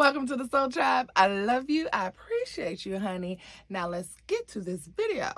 welcome to the Soul Tribe. I love you. I appreciate you, honey. Now let's get to this video.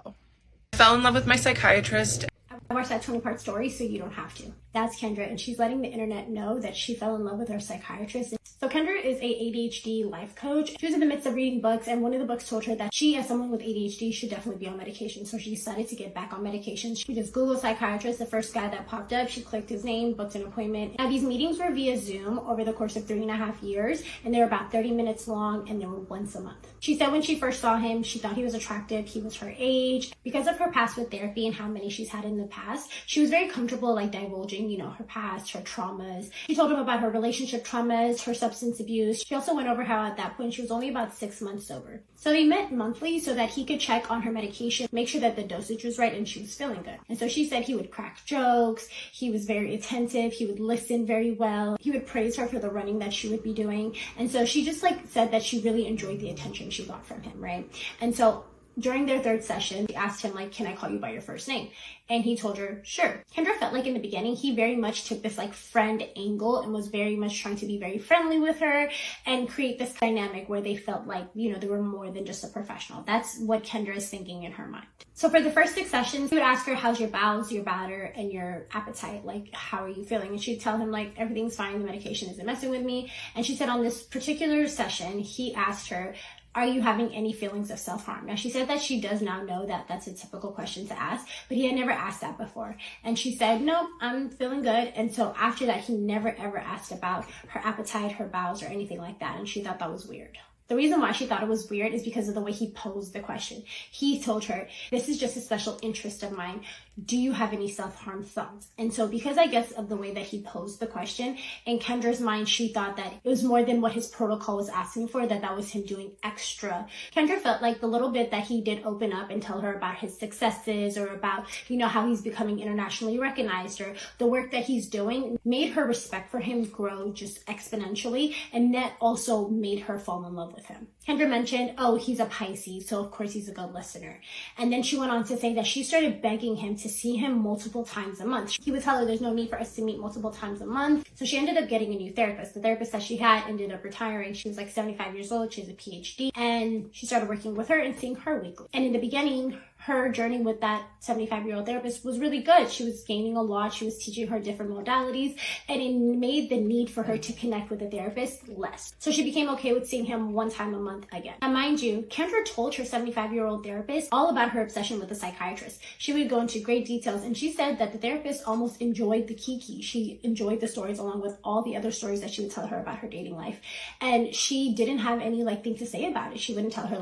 I fell in love with my psychiatrist. I watched that 20-part story, so you don't have to. That's Kendra, and she's letting the internet know that she fell in love with her psychiatrist. So Kendra is a ADHD life coach. She was in the midst of reading books, and one of the books told her that she, as someone with ADHD, should definitely be on medication. So she decided to get back on medication. She just Googled psychiatrist. The first guy that popped up, she clicked his name, booked an appointment. Now, these meetings were via Zoom over the course of 3.5 years, and they were about 30 minutes long, and they were once a month. She said when she first saw him, she thought he was attractive. He was her age. Because of her past with therapy and how many she's had in the past, she was very comfortable divulging, her past, her traumas. She told him about her relationship traumas, her substance abuse. She also went over how at that point she was only about 6 months sober. So they met monthly so that he could check on her medication, make sure that the dosage was right and she was feeling good. And so she said he would crack jokes, he was very attentive, he would listen very well, he would praise her for the running that she would be doing. And so she just said that she really enjoyed the attention she got from him, right? And so during their third session, she asked him, can I call you by your first name? And he told her, sure. Kendra felt like in the beginning, he very much took this friend angle and was very much trying to be very friendly with her and create this dynamic where they felt like, they were more than just a professional. That's what Kendra is thinking in her mind. So for the first 6 sessions, he would ask her, how's your bowels, your bladder, and your appetite? How are you feeling? And she'd tell him, everything's fine. The medication isn't messing with me. And she said on this particular session, he asked her, are you having any feelings of self-harm? Now, she said that she does now know that that's a typical question to ask, but he had never asked that before. And she said, no, I'm feeling good. And so after that, he never ever asked about her appetite, her bowels, or anything like that. And she thought that was weird. The reason why she thought it was weird is because of the way he posed the question. He told her, this is just a special interest of mine. Do you have any self-harm thoughts? And so because I guess of the way that he posed the question, in Kendra's mind, she thought that it was more than what his protocol was asking for, that was him doing extra. Kendra felt like the little bit that he did open up and tell her about his successes or about, how he's becoming internationally recognized or the work that he's doing made her respect for him grow just exponentially. And that also made her fall in love with him. Kendra mentioned, he's a Pisces, so of course he's a good listener. And then she went on to say that she started begging him to see him multiple times a month. He would tell her there's no need for us to meet multiple times a month. So she ended up getting a new therapist. The therapist that she had ended up retiring. She was 75 years old. She has a PhD. And she started working with her and seeing her weekly. And in the beginning, her journey with that 75-year-old therapist was really good. She was gaining a lot. She was teaching her different modalities, and it made the need for her to connect with the therapist less. So she became okay with seeing him 1 time a month again. Now, mind you, Kendra told her 75-year-old therapist all about her obsession with the psychiatrist. She would go into great details, and she said that the therapist almost enjoyed the kiki. She enjoyed the stories along with all the other stories that she would tell her about her dating life. And she didn't have any thing to say about it. She wouldn't tell her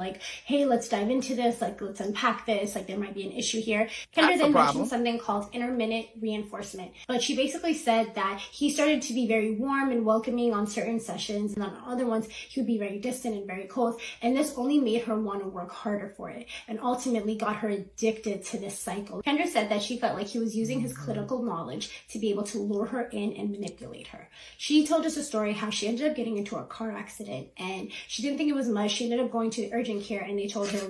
hey, let's dive into this, let's unpack this, there might be an issue here. Kendra then mentioned something called intermittent reinforcement. But she basically said that he started to be very warm and welcoming on certain sessions, and on other ones, he would be very distant and very cold. And this only made her want to work harder for it and ultimately got her addicted to this cycle. Kendra said that she felt like he was using his clinical knowledge to be able to lure her in and manipulate her. She told us a story how she ended up getting into a car accident and she didn't think it was much. She ended up going to urgent care and they told her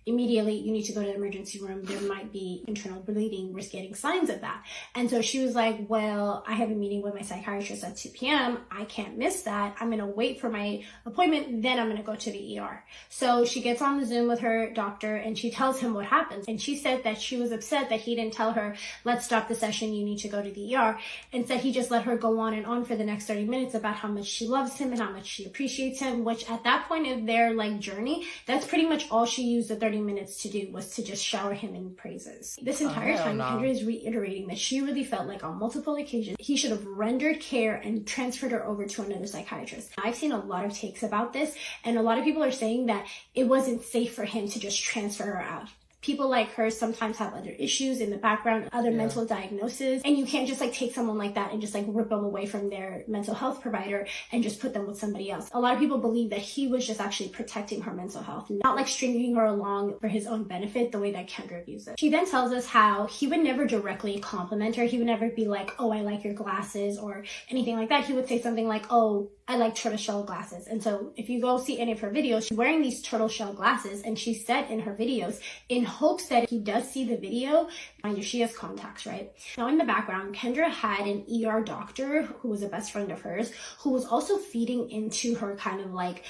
immediately, you need to go to the emergency room. There might be internal bleeding. We're getting signs of that. And so she was like, well, I have a meeting with my psychiatrist at 2 p.m. I can't miss that. I'm going to wait for my appointment. Then I'm going to go to the ER. So she gets on the Zoom with her doctor and she tells him what happens. And she said that she was upset that he didn't tell her, let's stop the session. You need to go to the ER. Instead, he just let her go on and on for the next 30 minutes about how much she loves him and how much she appreciates him, which at that point of their journey, that's pretty much all she used the 30 minutes to do, was to just shower him in praises. This entire time, Kendra is reiterating that she really felt like on multiple occasions, he should have rendered care and transferred her over to another psychiatrist. I've seen a lot of takes about this, and a lot of people are saying that it wasn't safe for him to just transfer her out. People like her sometimes have other issues in the background, other mental diagnoses, and you can't just take someone like that and just rip them away from their mental health provider and just put them with somebody else. A lot of people believe that he was just actually protecting her mental health, not stringing her along for his own benefit the way that Kendra views it. She then tells us how he would never directly compliment her. He would never be like, oh, I like your glasses or anything like that. He would say something like, oh, I like tortoiseshell glasses. And so if you go see any of her videos, she's wearing these tortoiseshell glasses, and she said in her videos, in hopes that he does see the video. Mind you, she has contacts, right? Now in the background, Kendra had an ER doctor who was a best friend of hers, who was also feeding into her kind of like,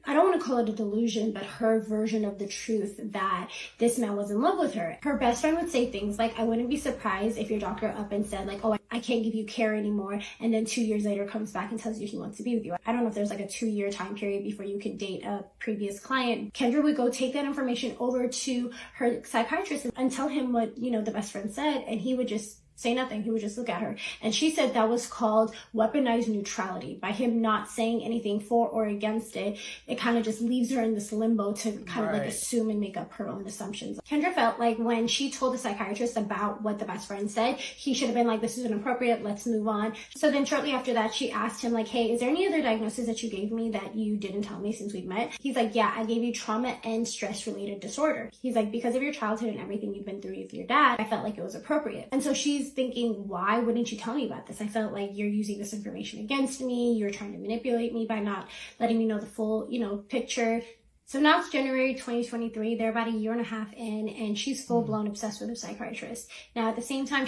I don't want to call it a delusion, but her version of the truth that this man was in love with her. Her best friend would say things like, I wouldn't be surprised if your doctor up and said like, oh, I can't give you care anymore. And then 2 years later comes back and tells you he wants to be with you. I don't know if there's like a 2-year time period before you could date a previous client. Kendra would go take that information over to her psychiatrist and tell him what, you know, the best friend said. And he would just say nothing. He would just look at her. And she said that was called weaponized neutrality. By him not saying anything for or against it, it kind of just leaves her in this limbo to kind of like assume and make up her own assumptions. Kendra felt like when she told the psychiatrist about what the best friend said, he should have been like, this is inappropriate, let's move on. So then shortly after that, she asked him like, hey, is there any other diagnosis that you gave me that you didn't tell me since we've met? He's like, yeah, I gave you trauma and stress related disorder. He's like, because of your childhood and everything you've been through with your dad, I felt like it was appropriate. And so she's thinking, why wouldn't you tell me about this? I felt like you're using this information against me. You're trying to manipulate me by not letting me know the full, you know, picture. So now it's January 2023. They're about a year and a half in, and she's full-blown obsessed with her psychiatrist. Now, at the same time,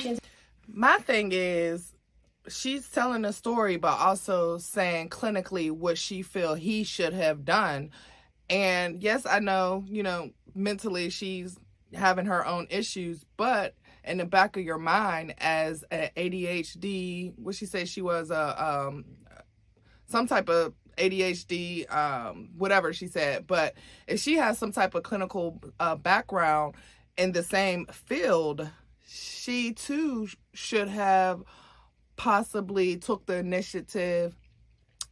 my thing is, she's telling a story, but also saying clinically what she feel he should have done. And yes, I know, you know, mentally she's having her own issues, but in the back of your mind as an ADHD, what she said she was some type of ADHD, whatever she said. But if she has some type of clinical background in the same field, she too should have possibly took the initiative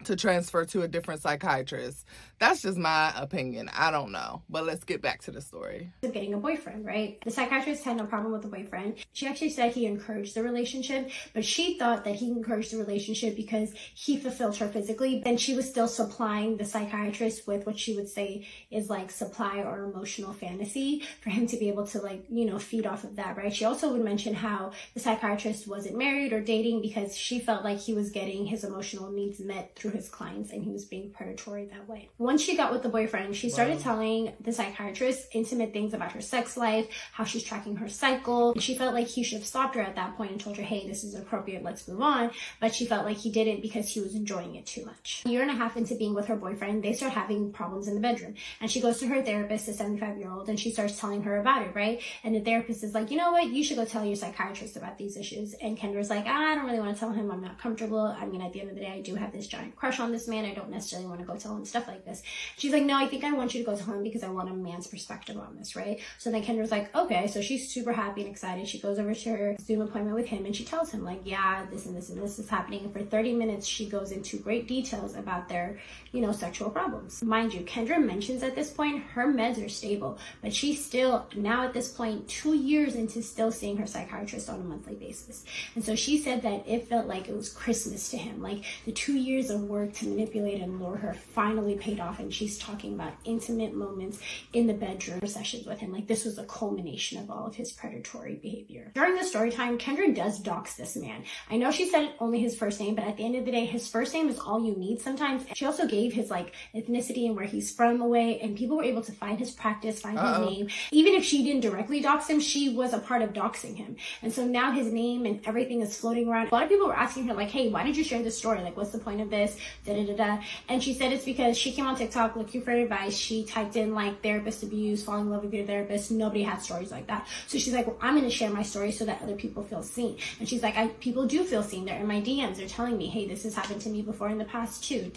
to transfer to a different psychiatrist. That's just my opinion. I don't know. But let's get back to the story. Getting a boyfriend, right? The psychiatrist had no problem with the boyfriend. She actually said he encouraged the relationship, but she thought that he encouraged the relationship because he fulfilled her physically. And she was still supplying the psychiatrist with what she would say is like supply or emotional fantasy for him to be able to like, you know, feed off of that, right? She also would mention how the psychiatrist wasn't married or dating because she felt like he was getting his emotional needs met through his clients and he was being predatory that way. Once she got with the boyfriend, she started telling the psychiatrist intimate things about her sex life, how she's tracking her cycle. She felt like he should have stopped her at that point and told her, hey, this is appropriate, let's move on. But she felt like he didn't because he was enjoying it too much. A year and a half into being with her boyfriend, they start having problems in the bedroom. And she goes to her therapist, a 75-year-old, and she starts telling her about it, right? And the therapist is like, you know what, you should go tell your psychiatrist about these issues. And Kendra's like, I don't really want to tell him, I'm not comfortable. I mean, at the end of the day, I do have this giant crush on this man. I don't necessarily want to go tell him stuff like this. She's like, no, I think I want you to go tell him because I want a man's perspective on this, right? So then Kendra's like, okay. So she's super happy and excited. She goes over to her Zoom appointment with him and she tells him like, yeah, this and this and this is happening. And for 30 minutes, she goes into great details about their, you know, sexual problems. Mind you, Kendra mentions at this point, her meds are stable, but she's still now at this point, 2 years into still seeing her psychiatrist on a monthly basis. And so she said that it felt like it was Christmas to him. Like the 2 years of work to manipulate and lure her finally paid off. And she's talking about intimate moments in the bedroom sessions with him. Like this was a culmination of all of his predatory behavior. During the story time, Kendra does dox this man. I know she said only his first name, but at the end of the day, his first name is all you need sometimes. She also gave his like ethnicity and where he's from away, and people were able to find his practice, find his name. Even if she didn't directly dox him, she was a part of doxing him. And so now his name and everything is floating around. A lot of people were asking her like, hey, why did you share this story? Like, what's the point of this? And she said it's because she came on TikTok looking for advice. She typed in like therapist abuse, falling in love with your therapist. Nobody had stories like that. So she's like, well, I'm going to share my story so that other people feel seen. And she's like, people do feel seen. They're in my DMs. They're telling me, hey, this has happened to me before in the past too.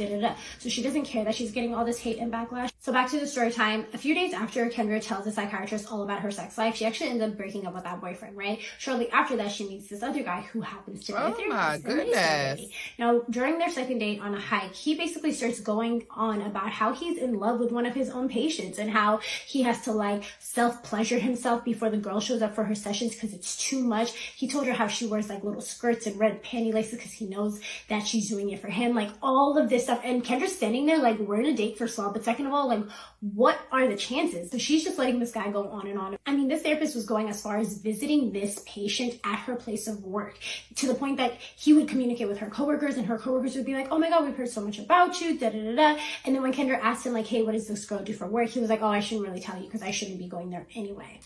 So she doesn't care that she's getting all this hate and backlash. So back to the story time. A few days after Kendra tells the psychiatrist all about her sex life, she actually ends up breaking up with that boyfriend, right? Shortly after that, she meets this other guy who happens to be a therapist. Oh my goodness. Now, during their second date on a hike, he basically starts going on about how he's in love with one of his own patients and how he has to like self-pleasure himself before the girl shows up for her sessions because it's too much. He told her how she wears like little skirts and red panty laces because he knows that she's doing it for him. Like all of this stuff. And Kendra's standing there like, we're in a date first of all, but second of all, like what are the chances? So she's just letting this guy go on and on. I mean, this therapist was going as far as visiting this patient at her place of work to the point that he would communicate with her coworkers and her coworkers would be like, oh my God, we've heard so much about you, And then when Kendra asked him like, hey, what does this girl do for work? He was like, oh, I shouldn't really tell you because I shouldn't be going there anyway.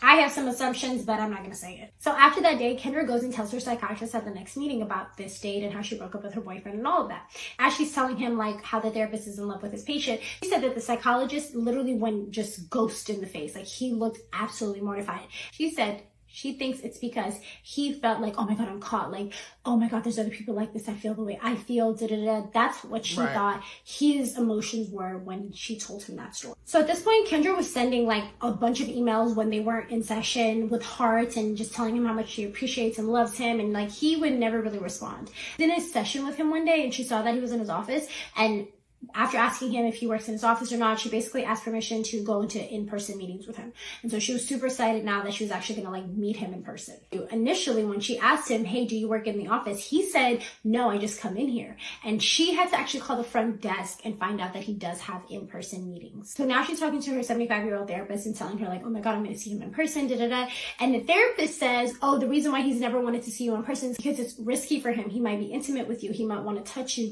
I have some assumptions, but I'm not going to say it. So after that day, Kendra goes and tells her psychiatrist at the next meeting about this date and how she broke up with her boyfriend and all of that. As she's telling him like how the therapist is in love with his patient, she said that the psychologist literally went just ghost in the face. Like he looked absolutely mortified. She said she thinks it's because he felt like, oh my God, I'm caught. Like, oh my God, there's other people like this. I feel the way I feel. That's what she thought his emotions were when she told him that story. So at this point, Kendra was sending like a bunch of emails when they weren't in session with hearts and just telling him how much she appreciates and loves him. And like, he would never really respond. In a session with him one day, and she saw that he was in his office, and after asking him if he works in his office or not, she basically asked permission to go into in-person meetings with him. And so she was super excited now that she was actually going to like meet him in person. Initially, when she asked him, hey, do you work in the office? He said, no, I just come in here. And she had to actually call the front desk and find out that he does have in-person meetings. So now she's talking to her 75-year-old therapist and telling her like, oh my God, I'm going to see him in person, And the therapist says, oh, the reason why he's never wanted to see you in person is because it's risky for him. He might be intimate with you. He might want to touch you,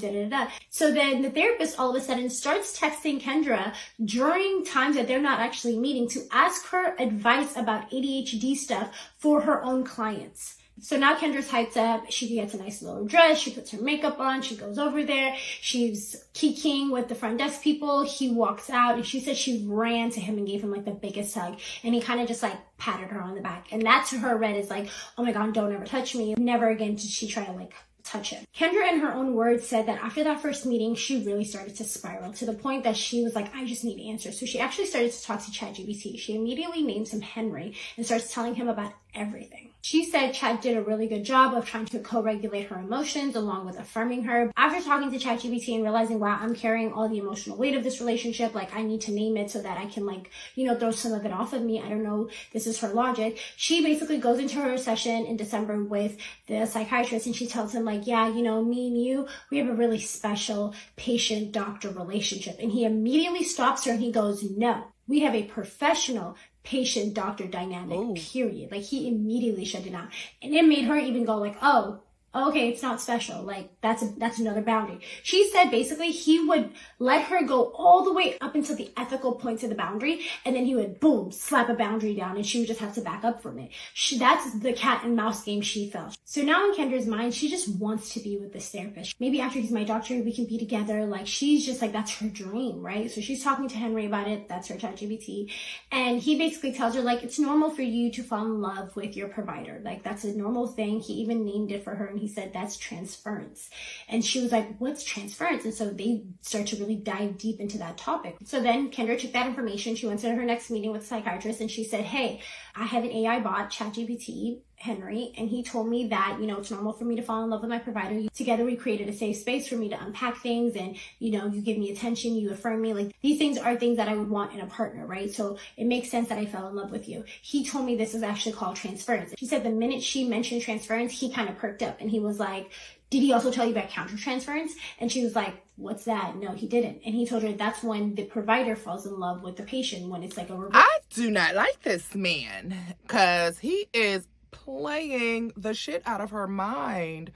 So then the therapist all of a sudden starts texting Kendra during times that they're not actually meeting to ask her advice about ADHD stuff for her own clients. So now Kendra's hyped up. She gets a nice little dress. She puts her makeup on. She goes over there. She's kikiing with the front desk people. He walks out and she said she ran to him and gave him like the biggest hug. And he kind of just like patted her on the back. And that to her read is like, oh my God, don't ever touch me. Never again did she try to like touch him. Kendra, in her own words, said that after that first meeting, she really started to spiral to the point that she was like, I just need answers. So she actually started to talk to ChatGPT. She immediately names him Henry and starts telling him about everything. She said Chat did a really good job of trying to co-regulate her emotions along with affirming her. After talking to ChatGPT and realizing, wow, I'm carrying all the emotional weight of this relationship, like I need to name it so that I can like, throw some of it off of me. I don't know, this is her logic. She basically goes into her session in December with the psychiatrist and she tells him like, yeah, me and you, we have a really special patient-doctor relationship. And he immediately stops her and he goes, no, we have a professional patient-doctor dynamic, period. Like he immediately shut it down. And it made her even go like, oh, okay, it's not special. Like that's another boundary. She said basically he would let her go all the way up until the ethical points of the boundary. And then he would boom, slap a boundary down and she would just have to back up from it. That's the cat and mouse game she felt. So now in Kendra's mind, she just wants to be with this therapist. Maybe after he's my doctor, we can be together. Like she's just like, that's her dream, right? So she's talking to Henry about it. That's her ChatGPT. And he basically tells her like, it's normal for you to fall in love with your provider. Like that's a normal thing. He even named it for her. And he said that's transference. And she was like, what's transference? And so they start to really dive deep into that topic. So then Kendra took that information. She went to her next meeting with a psychiatrist and she said, hey, I have an AI bot, ChatGPT, Henry, and he told me that, it's normal for me to fall in love with my provider. Together we created a safe space for me to unpack things and, you give me attention, you affirm me. Like these things are things that I would want in a partner, right? So it makes sense that I fell in love with you. He told me this is actually called transference. She said the minute she mentioned transference, he kind of perked up and he was like, did he also tell you about countertransference? And she was like, what's that? No, he didn't. And he told her that's when the provider falls in love with the patient, when it's like a reverse. I do not like this man because he is playing the shit out of her mind.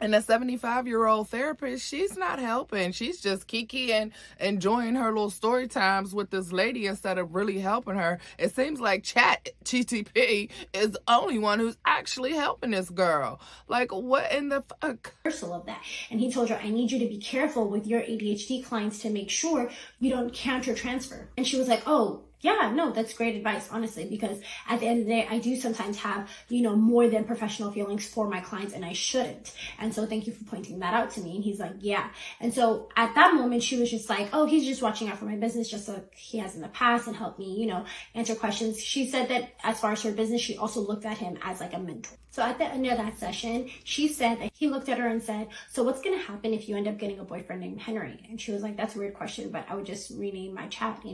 And the 75-year-old therapist, she's not helping. She's just kikiing, enjoying her little story times with this lady instead of really helping her. It seems like ChatGPT is the only one who's actually helping this girl. Like, what in the fuck? Of that. And he told her, I need you to be careful with your ADHD clients to make sure you don't counter transfer. And she was like, oh, yeah, no, that's great advice, honestly, because at the end of the day, I do sometimes have, more than professional feelings for my clients and I shouldn't. And so thank you for pointing that out to me. And he's like, yeah. And so at that moment, she was just like, oh, he's just watching out for my business just like he has in the past and helped me, answer questions. She said that as far as her business, she also looked at him as like a mentor. So at the end of that session, she said that he looked at her and said, so what's going to happen if you end up getting a boyfriend named Henry? And she was like, that's a weird question, but I would just rename my chat,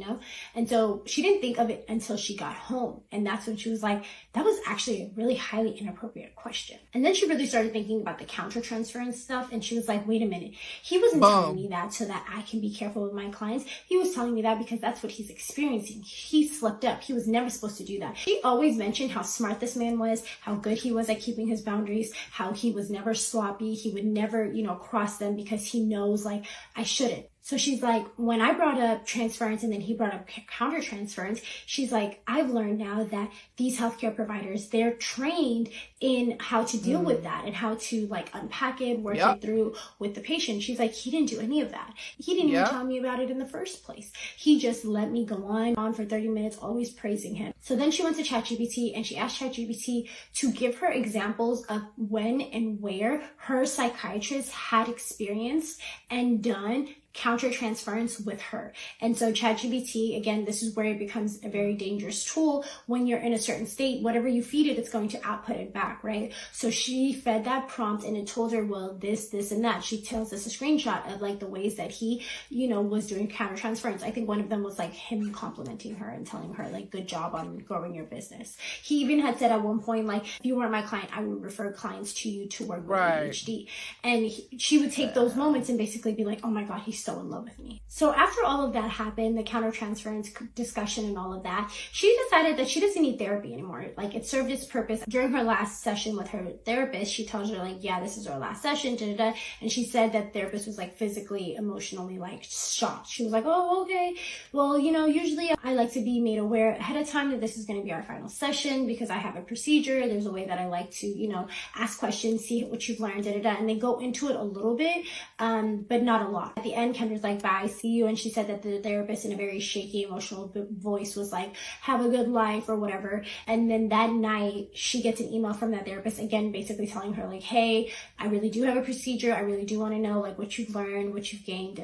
And so she didn't think of it until she got home. And that's when she was like, that was actually a really highly inappropriate question. And then she really started thinking about the countertransference stuff. And she was like, wait a minute. He wasn't telling me that so that I can be careful with my clients. He was telling me that because that's what he's experiencing. He slipped up. He was never supposed to do that. She always mentioned how smart this man was, how good he was at keeping his boundaries, how he was never sloppy. He would never, cross them because he knows like I shouldn't. So she's like, when I brought up transference and then he brought up countertransference, she's like, I've learned now that these healthcare providers, they're trained in how to deal with that and how to like unpack it, work it through with the patient. She's like, he didn't do any of that. He didn't even tell me about it in the first place. He just let me go on for 30 minutes, always praising him. So then she went to ChatGPT and she asked ChatGPT to give her examples of when and where her psychiatrist had experienced and done countertransference with her. And so ChatGPT, again, this is where it becomes a very dangerous tool. When you're in a certain state, whatever you feed it, it's going to output it back, right? So she fed that prompt and it told her, well, this, and that. She tells us a screenshot of like the ways that he, was doing countertransference. I think one of them was like him complimenting her and telling her like, good job on growing your business. He even had said at one point, like, if you weren't my client, I would refer clients to you to work with ADHD. And she would take those moments and basically be like, oh my God, he's so in love with me. So after all of that happened, the countertransference discussion and all of that, she decided that she doesn't need therapy anymore. Like, it served its purpose. During her last session with her therapist, she tells her like, yeah, this is our last session, and she said that therapist was like physically, emotionally like shocked. She was like, oh, okay. Well, usually I like to be made aware ahead of time that this is going to be our final session because I have a procedure. There's a way that I like to, ask questions, see what you've learned, and they go into it a little bit, but not a lot. At the end, Kendra's like, bye, see you. And she said that the therapist in a very shaky, emotional voice was like, have a good life or whatever. And then that night she gets an email from that therapist again, basically telling her like, hey, I really do have a procedure. I really do want to know like what you've learned, what you've gained,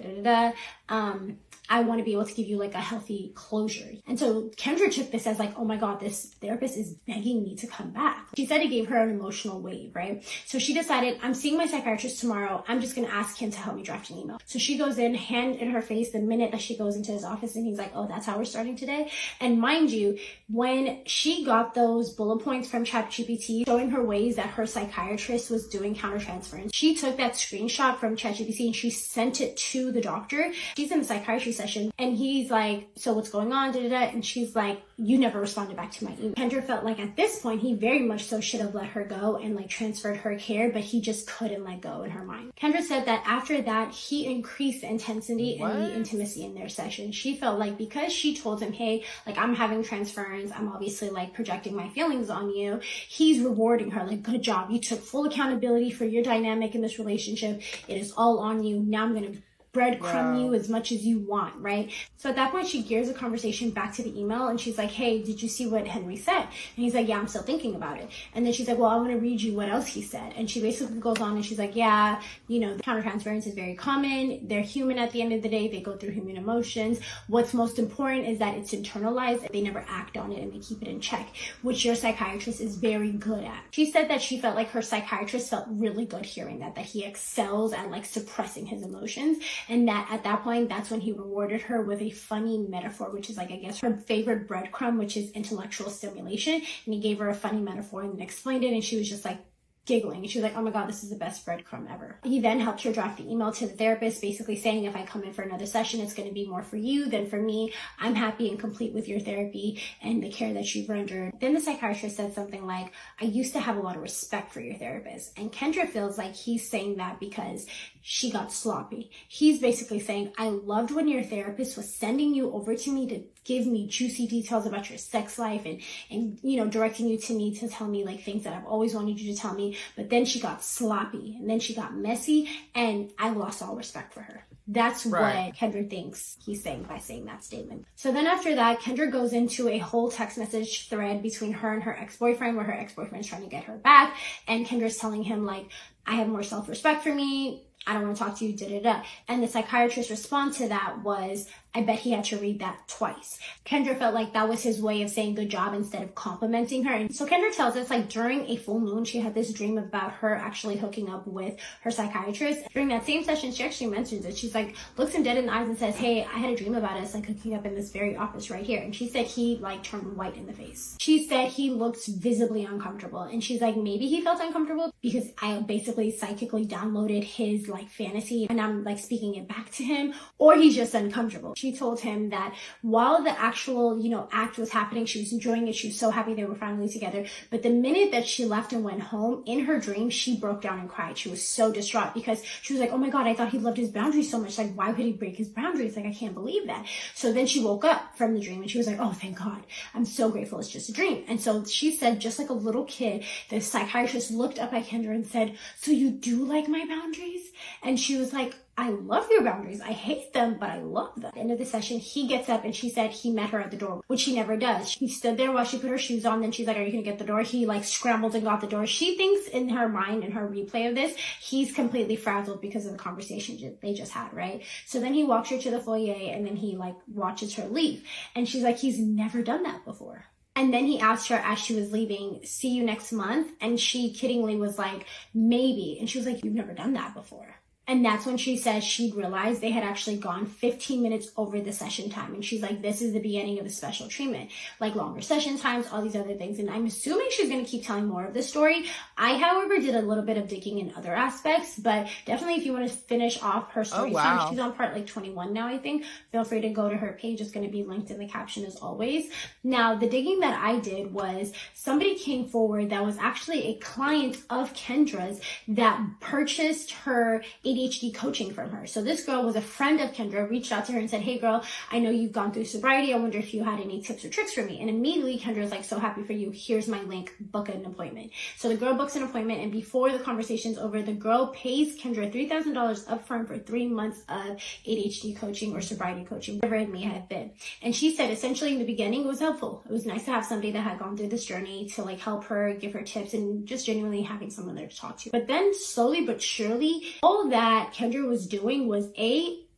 I want to be able to give you like a healthy closure. And so Kendra took this as like, oh my God, this therapist is begging me to come back. She said it gave her an emotional wave, right? So she decided, I'm seeing my psychiatrist tomorrow. I'm just going to ask him to help me draft an email. So she goes in, hand in her face, the minute that she goes into his office, and he's like, oh, that's how we're starting today. And mind you, when she got those bullet points from ChatGPT showing her ways that her psychiatrist was doing countertransference, she took that screenshot from ChatGPT and she sent it to the doctor. She's in the psychiatry session and he's like, so what's going on? And she's like, you never responded back to my email. Kendra felt like at this point, he very much so should have let her go and like transferred her care, but he just couldn't let go in her mind. Kendra said that after that, he increased the intensity and the intimacy in their session. She felt like because she told him, hey, like I'm having transference, I'm obviously like projecting my feelings on you, he's rewarding her like, good job. You took full accountability for your dynamic in this relationship. It is all on you. Now I'm going to breadcrumb you as much as you want, right? So at that point, she gears the conversation back to the email and she's like, hey, did you see what Henry said? And he's like, yeah, I'm still thinking about it. And then she's like, well, I want to read you what else he said. And she basically goes on and she's like, yeah, countertransference is very common. They're human at the end of the day. They go through human emotions. What's most important is that it's internalized. They never act on it and they keep it in check, which your psychiatrist is very good at. She said that she felt like her psychiatrist felt really good hearing that he excels at like suppressing his emotions. And that at that point, that's when he rewarded her with a funny metaphor, which is like, I guess, her favorite breadcrumb, which is intellectual stimulation. And he gave her a funny metaphor and then explained it. And she was just like, giggling. And she was like, oh my God, this is the best breadcrumb ever. He then helped her draft the email to the therapist, basically saying, if I come in for another session, it's going to be more for you than for me. I'm happy and complete with your therapy and the care that you've rendered. Then the psychiatrist said something like, I used to have a lot of respect for your therapist. And Kendra feels like he's saying that because she got sloppy. He's basically saying, I loved when your therapist was sending you over to me to give me juicy details about your sex life and directing you to me to tell me like things that I've always wanted you to tell me. But then she got sloppy and then she got messy and I lost all respect for her. That's what Kendra thinks he's saying by saying that statement. So then after that, Kendra goes into a whole text message thread between her and her ex-boyfriend where her ex-boyfriend is trying to get her back. And Kendra's telling him like, I have more self-respect for me. I don't want to talk to you, And the psychiatrist's response to that was, I bet he had to read that twice. Kendra felt like that was his way of saying good job instead of complimenting her. And so Kendra tells us like during a full moon, she had this dream about her actually hooking up with her psychiatrist. During that same session, she actually mentions it. She's like, looks him dead in the eyes and says, hey, I had a dream about us like hooking up in this very office right here. And she said he like turned white in the face. She said he looked visibly uncomfortable. And she's like, maybe he felt uncomfortable because I basically psychically downloaded his like fantasy and I'm like speaking it back to him, or he's just uncomfortable. she told him that while the actual, act was happening, she was enjoying it. She was so happy they were finally together. But the minute that she left and went home, in her dream, she broke down and cried. She was so distraught because she was like, oh my God, I thought he loved his boundaries so much. Like, why would he break his boundaries? Like, I can't believe that. So then she woke up from the dream and she was like, oh, thank God. I'm so grateful it's just a dream. And so she said, just like a little kid, the psychiatrist looked up at Kendra and said, so you do like my boundaries? And she was like, I love your boundaries. I hate them, but I love them. At the end of the session, he gets up and she said he met her at the door, which he never does. He stood there while she put her shoes on. Then she's like, are you going to get the door? He like scrambled and got the door. She thinks in her mind, in her replay of this, he's completely frazzled because of the conversation they just had, right? So then he walks her to the foyer and then he like watches her leave. And she's like, he's never done that before. And then he asked her as she was leaving, see you next month? And she kiddingly was like, maybe. And she was like, you've never done that before. And that's when she said she'd realized they had actually gone 15 minutes over the session time. And she's like, this is the beginning of a special treatment, like longer session times, all these other things. And I'm assuming she's going to keep telling more of this story. I, however, did a little bit of digging in other aspects, but definitely if you want to finish off her story time, she's on part like 21 now, I think. Feel free to go to her page. It's going to be linked in the caption as always. Now, the digging that I did was somebody came forward that was actually a client of Kendra's that purchased her ADHD coaching from her. So this girl was a friend of Kendra, reached out to her and said, hey girl, I know you've gone through sobriety. I wonder if you had any tips or tricks for me. And immediately Kendra was like, so happy for you. Here's my link. Book an appointment. So the girl books an appointment, and before the conversation's over, the girl pays Kendra $3,000 upfront for 3 months of ADHD coaching or sobriety coaching, whatever it may have been. And she said essentially in the beginning it was helpful. It was nice to have somebody that had gone through this journey to like help her, give her tips, and just genuinely having someone there to talk to. But then slowly but surely, all that Kendra was doing was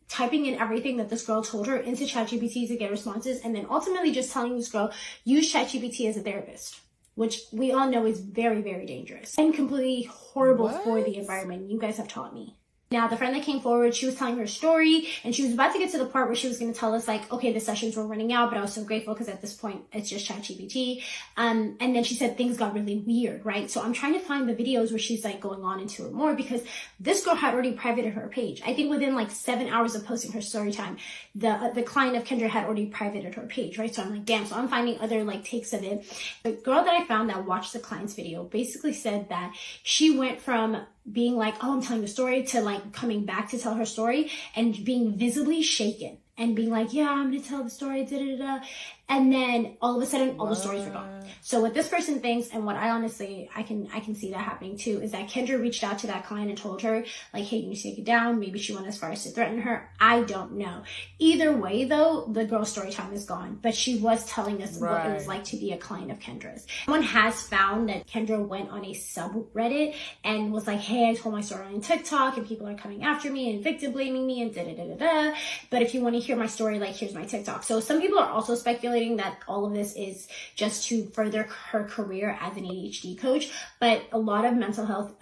typing in everything that this girl told her into ChatGPT to get responses, and then ultimately just telling this girl, use ChatGPT as a therapist, which we all know is very, very dangerous and completely horrible for the environment. You guys have taught me. Now, the friend that came forward, she was telling her story, and she was about to get to the part where she was going to tell us, like, okay, the sessions were running out, but I was so grateful because at this point, it's just ChatGPT. And then she said things got really weird, right? So I'm trying to find the videos where she's, like, going on into it more, because this girl had already privated her page. I think within, like, 7 hours of posting her story time, the client of Kendra had already privated her page, right? So I'm like, damn. So I'm finding other, like, takes of it. The girl that I found that watched the client's video basically said that she went from being like, oh, I'm telling the story, to like coming back to tell her story and being visibly shaken and being like, yeah, I'm going to tell the story, da-da-da-da. And then all of a sudden, all the stories were gone. So what this person thinks, and what I honestly, I can see that happening too, is that Kendra reached out to that client and told her, like, hey, you need to take it down. Maybe she went as far as to threaten her. I don't know. Either way, though, the girl's story time is gone. But she was telling us what it was like to be a client of Kendra's. Someone has found that Kendra went on a subreddit and was like, hey, I told my story on TikTok and people are coming after me and victim blaming me and da-da-da-da-da. But if you want to hear my story, like, here's my TikTok. So some people are also speculating that all of this is just to further her career as an ADHD coach, but a lot of mental health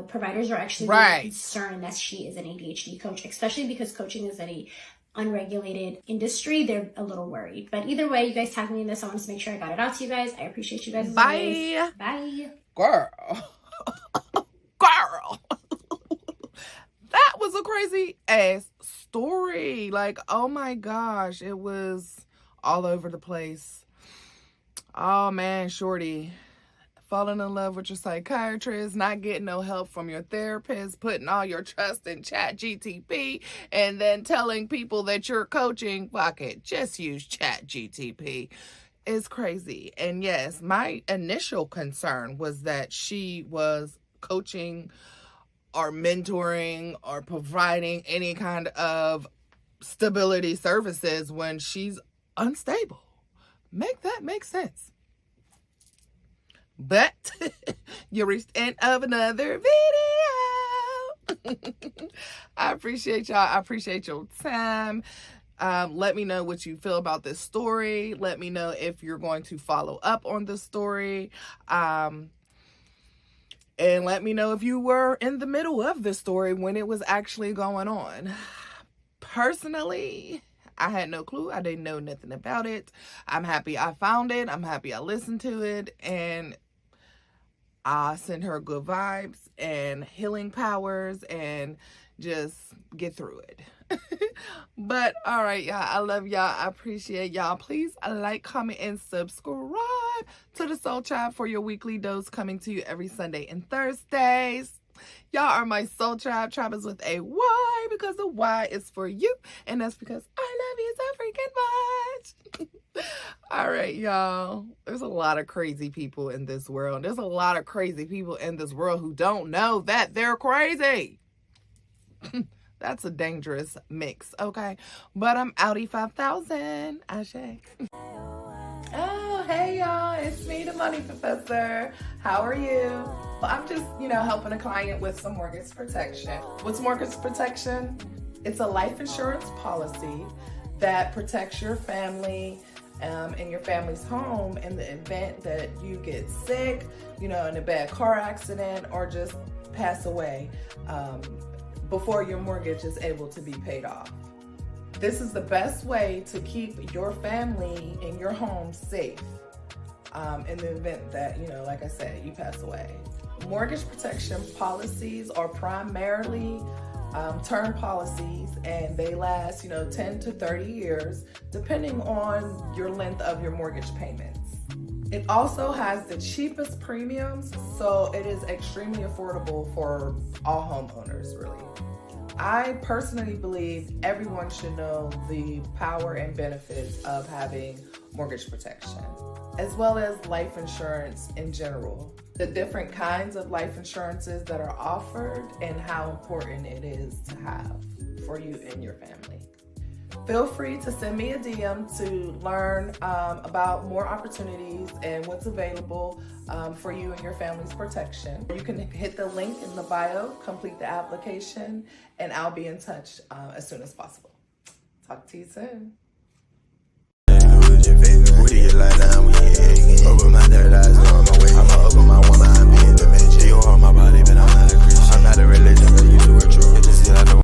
providers are actually really concerned that she is an ADHD coach, especially because coaching is a unregulated industry. They're a little worried. But either way, you guys tagged me in this. I wanted to make sure I got it out to you guys. I appreciate you guys as always. Bye. Girl. That was a crazy ass story. Like, oh my gosh, it was all over the place. Oh man, shorty, falling in love with your psychiatrist, not getting no help from your therapist, putting all your trust in ChatGTP, and then telling people that you're coaching, fuck it, just use ChatGTP. It's crazy. And yes, my initial concern was that she was coaching or mentoring or providing any kind of stability services when she's unstable. Make that make sense. But you reached the end of another video. I appreciate y'all. I appreciate your time. Let me know what you feel about this story. Let me know if you're going to follow up on this story. And let me know if you were in the middle of the story when it was actually going on. Personally, I had no clue. I didn't know nothing about it. I'm happy I found it. I'm happy I listened to it. And I send her good vibes and healing powers and just get through it. But all right, y'all, I love y'all. I appreciate y'all. Please like, comment, and subscribe to the Soul Tribe for your weekly dose, coming to you every Sunday and Thursdays. Y'all are my Soul Tribe. Tribe is with a Y, because the Y is for you, and that's because I love you so freaking much. All right, y'all. There's a lot of crazy people in this world. There's a lot of crazy people in this world who don't know that they're crazy. That's a dangerous mix, okay? But I'm outie 5000. Ashe. Oh, hey, y'all. It's me, the Money Professor. How are you? Well, I'm just, helping a client with some mortgage protection. What's mortgage protection? It's a life insurance policy that protects your family and your family's home in the event that you get sick, in a bad car accident, or just pass away before your mortgage is able to be paid off. This is the best way to keep your family and your home safe in the event that, like I said, you pass away. Mortgage protection policies are primarily term policies, and they last, 10 to 30 years, depending on your length of your mortgage payments. It also has the cheapest premiums, so it is extremely affordable for all homeowners, really. I personally believe everyone should know the power and benefits of having mortgage protection, as well as life insurance in general. The different kinds of life insurances that are offered and how important it is to have for you and your family. Feel free to send me a DM to learn about more opportunities and what's available for you and your family's protection. You can hit the link in the bio, complete the application, and I'll be in touch as soon as possible. Talk to you soon. Open my third eyes, on my way. I'ma open my one eye, be in dementia. You hold my body, but I'm not a Christian. I'm not a religion, but you are true. It just I know